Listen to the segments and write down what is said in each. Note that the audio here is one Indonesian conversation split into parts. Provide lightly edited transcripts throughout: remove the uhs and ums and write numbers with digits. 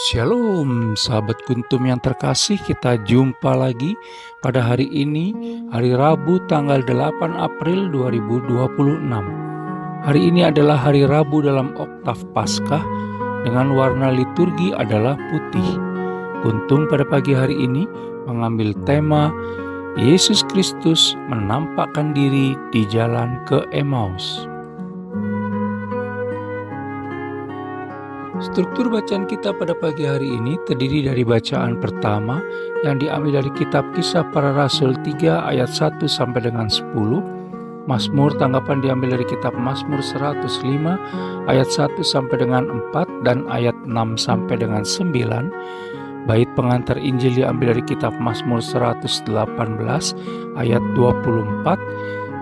Shalom, sahabat Kuntum yang terkasih, kita jumpa lagi pada hari ini, hari Rabu tanggal 8 April 2026. Hari ini adalah hari Rabu dalam oktav Paskah dengan warna liturgi adalah putih. Kuntum pada pagi hari ini mengambil tema Yesus Kristus menampakkan diri di jalan ke Emmaus. Struktur bacaan kita pada pagi hari ini terdiri dari bacaan pertama yang diambil dari kitab Kisah Para Rasul 3 ayat 1 sampai dengan 10. Mazmur tanggapan diambil dari kitab Mazmur 105 ayat 1 sampai dengan 4 dan ayat 6 sampai dengan 9. Bait pengantar Injil diambil dari kitab Mazmur 118 ayat 24.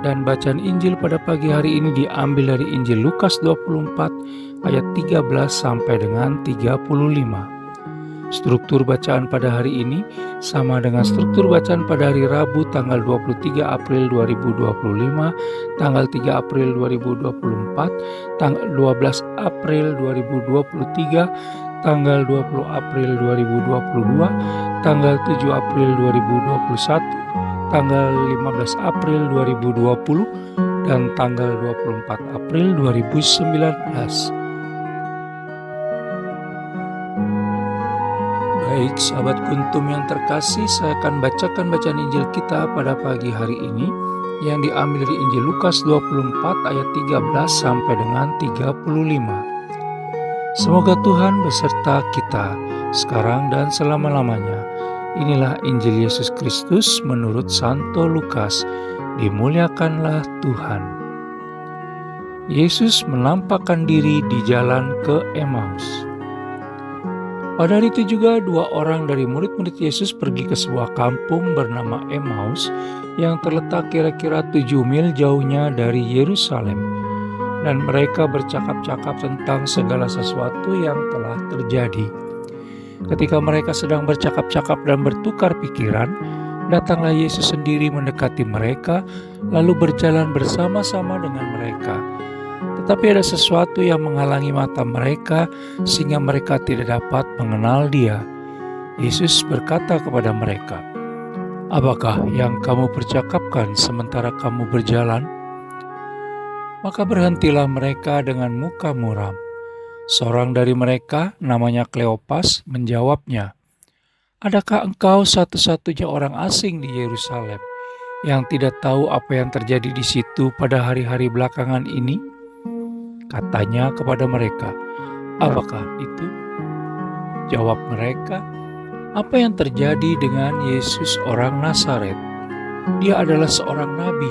Dan bacaan Injil pada pagi hari ini diambil dari Injil Lukas 24 ayat 13 sampai dengan 35. Struktur bacaan pada hari ini sama dengan struktur bacaan pada hari Rabu tanggal 23 April 2025, tanggal 3 April 2024, tanggal 12 April 2023, tanggal 20 April 2022, tanggal 7 April 2021, tanggal 15 April 2020, dan tanggal 24 April 2019. Baik, sahabat Kuntum yang terkasih, saya akan bacakan bacaan Injil kita pada pagi hari ini yang diambil dari Injil Lukas 24 ayat 13 sampai dengan 35. Semoga Tuhan beserta kita sekarang dan selama-lamanya. Inilah Injil Yesus Kristus menurut Santo Lukas. Dimuliakanlah Tuhan. Yesus menampakkan diri di jalan ke Emmaus. Pada hari itu juga dua orang dari murid-murid Yesus pergi ke sebuah kampung bernama Emmaus yang terletak kira-kira 7 mil jauhnya dari Yerusalem. Dan mereka bercakap-cakap tentang segala sesuatu yang telah terjadi. Ketika mereka sedang bercakap-cakap dan bertukar pikiran, datanglah Yesus sendiri mendekati mereka, lalu berjalan bersama-sama dengan mereka. Tetapi ada sesuatu yang menghalangi mata mereka, sehingga mereka tidak dapat mengenal Dia. Yesus berkata kepada mereka, "Apakah yang kamu percakapkan sementara kamu berjalan?" Maka berhentilah mereka dengan muka muram. Seorang dari mereka, namanya Kleopas, menjawabnya, "Adakah engkau satu-satunya orang asing di Yerusalem yang tidak tahu apa yang terjadi di situ pada hari-hari belakangan ini?" Katanya kepada mereka, "Apakah itu?" Jawab mereka, "Apa yang terjadi dengan Yesus orang Nazaret? Dia adalah seorang nabi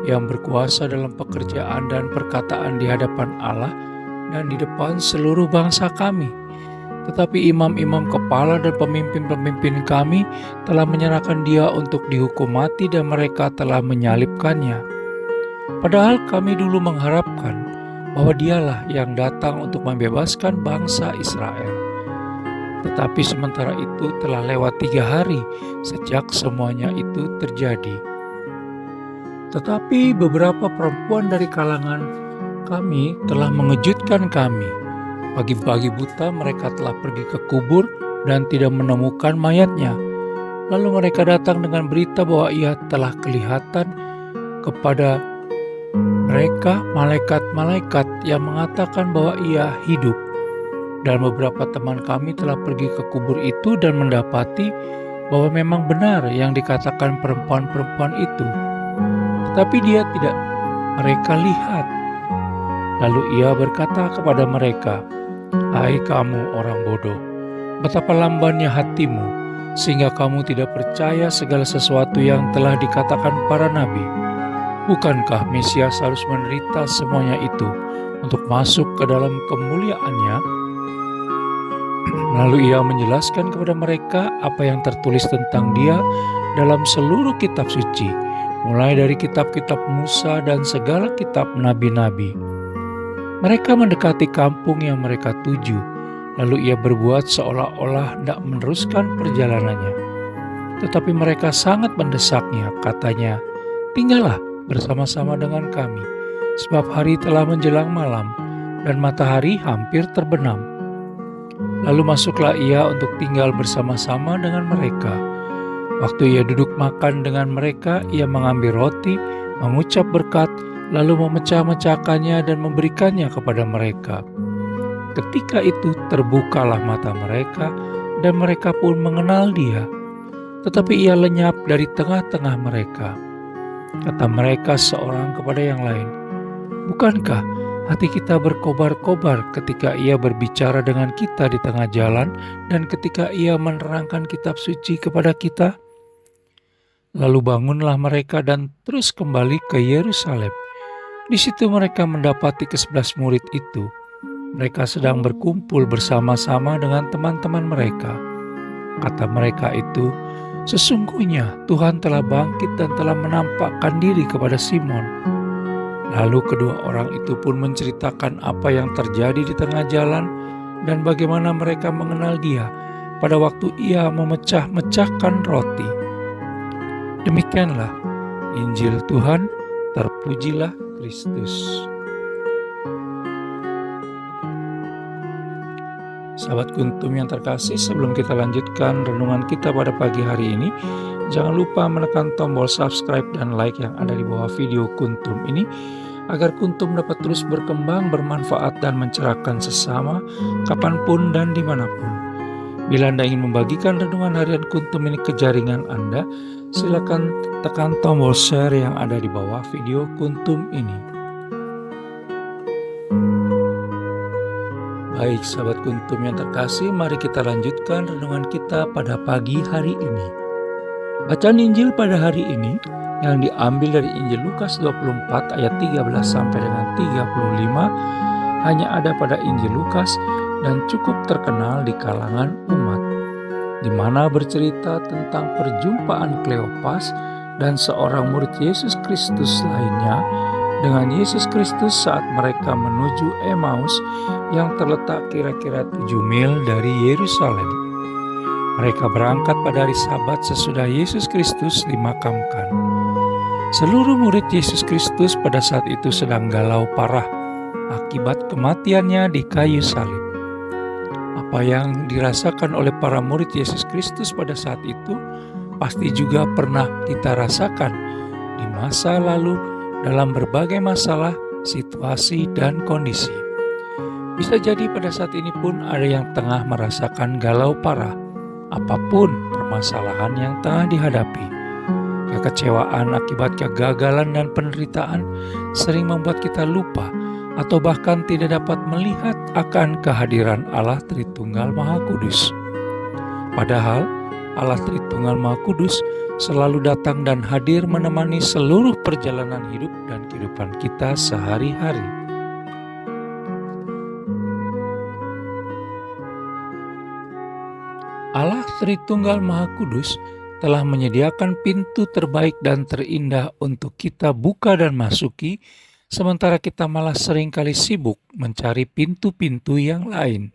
yang berkuasa dalam pekerjaan dan perkataan di hadapan Allah dan di depan seluruh bangsa kami. Tetapi imam-imam kepala dan pemimpin-pemimpin kami telah menyerahkan Dia untuk dihukum mati dan mereka telah menyalibkannya. Padahal kami dulu mengharapkan bahwa Dialah yang datang untuk membebaskan bangsa Israel. Tetapi sementara itu telah lewat 3 hari sejak semuanya itu terjadi. Tetapi beberapa perempuan dari kalangan kami telah mengejutkan kami. Pagi-pagi buta mereka telah pergi ke kubur dan tidak menemukan mayatnya. Lalu mereka datang dengan berita bahwa Ia telah kelihatan kepada mereka malaikat-malaikat yang mengatakan bahwa Ia hidup. Dan beberapa teman kami telah pergi ke kubur itu dan mendapati bahwa memang benar yang dikatakan perempuan-perempuan itu. Tetapi Dia tidak mereka lihat. Lalu Ia berkata kepada mereka, "Hai kamu orang bodoh, betapa lambannya hatimu, sehingga kamu tidak percaya segala sesuatu yang telah dikatakan para nabi. Bukankah Mesias harus menderita semuanya itu untuk masuk ke dalam kemuliaannya?" Lalu Ia menjelaskan kepada mereka apa yang tertulis tentang Dia dalam seluruh kitab suci, mulai dari kitab-kitab Musa dan segala kitab nabi-nabi. Mereka mendekati kampung yang mereka tuju, lalu Ia berbuat seolah-olah hendak meneruskan perjalanannya. Tetapi mereka sangat mendesaknya, katanya, "Tinggallah bersama-sama dengan kami, sebab hari telah menjelang malam dan matahari hampir terbenam." Lalu masuklah ia untuk tinggal bersama-sama dengan mereka. Waktu ia duduk makan dengan mereka, ia mengambil roti, mengucap berkat, lalu memecah-mecahkannya dan memberikannya kepada mereka. Ketika itu terbukalah mata mereka, dan mereka pun mengenal dia. Tetapi ia lenyap dari tengah-tengah mereka. Kata mereka seorang kepada yang lain, "Bukankah hati kita berkobar-kobar ketika ia berbicara dengan kita di tengah jalan dan ketika ia menerangkan kitab suci kepada kita?" Lalu bangunlah mereka dan terus kembali ke Yerusalem. Di situ mereka mendapati ke-11 murid itu. Mereka sedang berkumpul bersama-sama dengan teman-teman mereka. Kata mereka itu, "Sesungguhnya Tuhan telah bangkit dan telah menampakkan diri kepada Simon." Lalu kedua orang itu pun menceritakan apa yang terjadi di tengah jalan dan bagaimana mereka mengenal dia pada waktu ia memecah-mecahkan roti. Demikianlah Injil Tuhan, terpujilah Kristus. Sahabat Kuntum yang terkasih, sebelum kita lanjutkan renungan kita pada pagi hari ini, jangan lupa menekan tombol subscribe dan like yang ada di bawah video Kuntum ini, agar Kuntum dapat terus berkembang, bermanfaat dan mencerahkan sesama, kapanpun dan dimanapun. Bila Anda ingin membagikan renungan harian Kuntum ini ke jaringan Anda, silakan tekan tombol share yang ada di bawah video Kuntum ini. Baik sahabat Kuntum yang terkasih, mari kita lanjutkan renungan kita pada pagi hari ini. Bacaan Injil pada hari ini yang diambil dari Injil Lukas 24 ayat 13 sampai dengan 35 hanya ada pada Injil Lukas dan cukup terkenal di kalangan umat, di mana bercerita tentang perjumpaan Kleopas dan seorang murid Yesus Kristus lainnya dengan Yesus Kristus saat mereka menuju Emmaus yang terletak kira-kira 7 mil dari Yerusalem. Mereka berangkat pada hari Sabat sesudah Yesus Kristus dimakamkan. Seluruh murid Yesus Kristus pada saat itu sedang galau parah akibat kematiannya di kayu salib. Apa yang dirasakan oleh para murid Yesus Kristus pada saat itu pasti juga pernah kita rasakan di masa lalu dalam berbagai masalah, situasi, dan kondisi. Bisa jadi pada saat ini pun ada yang tengah merasakan galau parah, apapun permasalahan yang tengah dihadapi. Kekecewaan akibat kegagalan dan penderitaan sering membuat kita lupa atau bahkan tidak dapat melihat akan kehadiran Allah Tritunggal Maha Kudus. Padahal Allah Tritunggal Maha Kudus selalu datang dan hadir menemani seluruh perjalanan hidup dan kehidupan kita sehari-hari. Allah Tritunggal Maha Kudus telah menyediakan pintu terbaik dan terindah untuk kita buka dan masuki, sementara kita malah seringkali sibuk mencari pintu-pintu yang lain.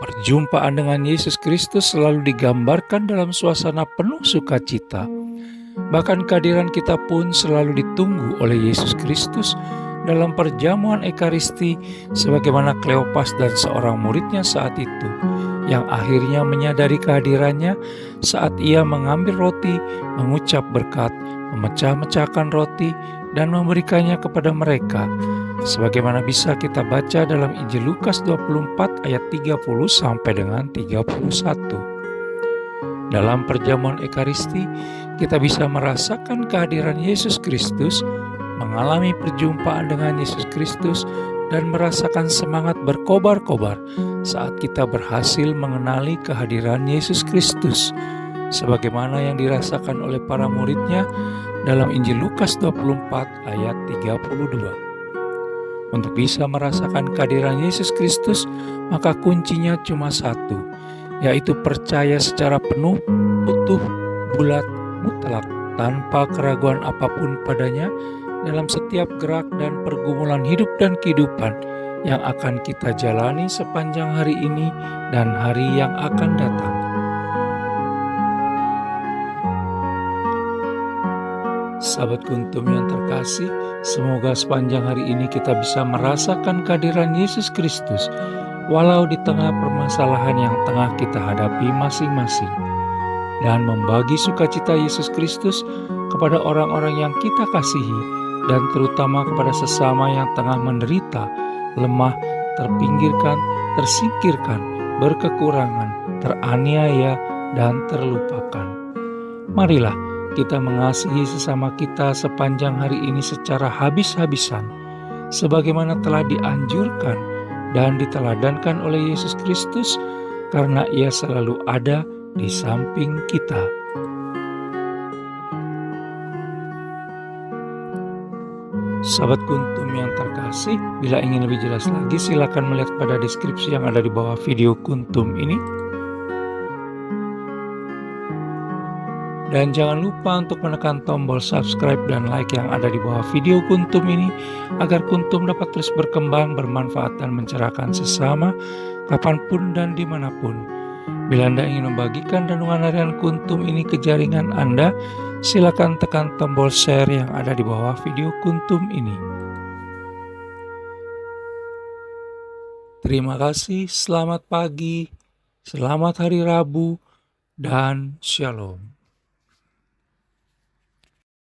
Perjumpaan dengan Yesus Kristus selalu digambarkan dalam suasana penuh sukacita. Bahkan kehadiran kita pun selalu ditunggu oleh Yesus Kristus dalam perjamuan Ekaristi, sebagaimana Kleopas dan seorang muridnya saat itu, yang akhirnya menyadari kehadirannya saat ia mengambil roti, mengucap berkat, memecah-mecahkan roti, dan memberikannya kepada mereka, sebagaimana bisa kita baca dalam Injil Lukas 24 ayat 30 sampai dengan 31. Dalam perjamuan Ekaristi, kita bisa merasakan kehadiran Yesus Kristus, mengalami perjumpaan dengan Yesus Kristus, dan merasakan semangat berkobar-kobar saat kita berhasil mengenali kehadiran Yesus Kristus, sebagaimana yang dirasakan oleh para muridnya dalam Injil Lukas 24 ayat 32. Untuk bisa merasakan kehadiran Yesus Kristus, maka kuncinya cuma satu, yaitu percaya secara penuh, utuh, bulat, mutlak, tanpa keraguan apapun padanya dalam setiap gerak dan pergumulan hidup dan kehidupan yang akan kita jalani sepanjang hari ini dan hari yang akan datang. Sahabat Kuntum yang terkasih, semoga sepanjang hari ini kita bisa merasakan kehadiran Yesus Kristus walau di tengah permasalahan yang tengah kita hadapi masing-masing, dan membagi sukacita Yesus Kristus kepada orang-orang yang kita kasihi, dan terutama kepada sesama yang tengah menderita, lemah, terpinggirkan, tersingkirkan, berkekurangan, teraniaya, dan terlupakan. Marilah kita mengasihi sesama kita sepanjang hari ini secara habis-habisan, sebagaimana telah dianjurkan dan diteladankan oleh Yesus Kristus, karena Ia selalu ada di samping kita. Sahabat Kuntum yang terkasih, bila ingin lebih jelas lagi, silakan melihat pada deskripsi yang ada di bawah video Kuntum ini. Dan jangan lupa untuk menekan tombol subscribe dan like yang ada di bawah video Kuntum ini, agar Kuntum dapat terus berkembang, bermanfaat, dan mencerahkan sesama, kapanpun dan dimanapun. Bila Anda ingin membagikan renungan harian Kuntum ini ke jaringan Anda, silakan tekan tombol share yang ada di bawah video Kuntum ini. Terima kasih, selamat pagi, selamat hari Rabu, dan Shalom.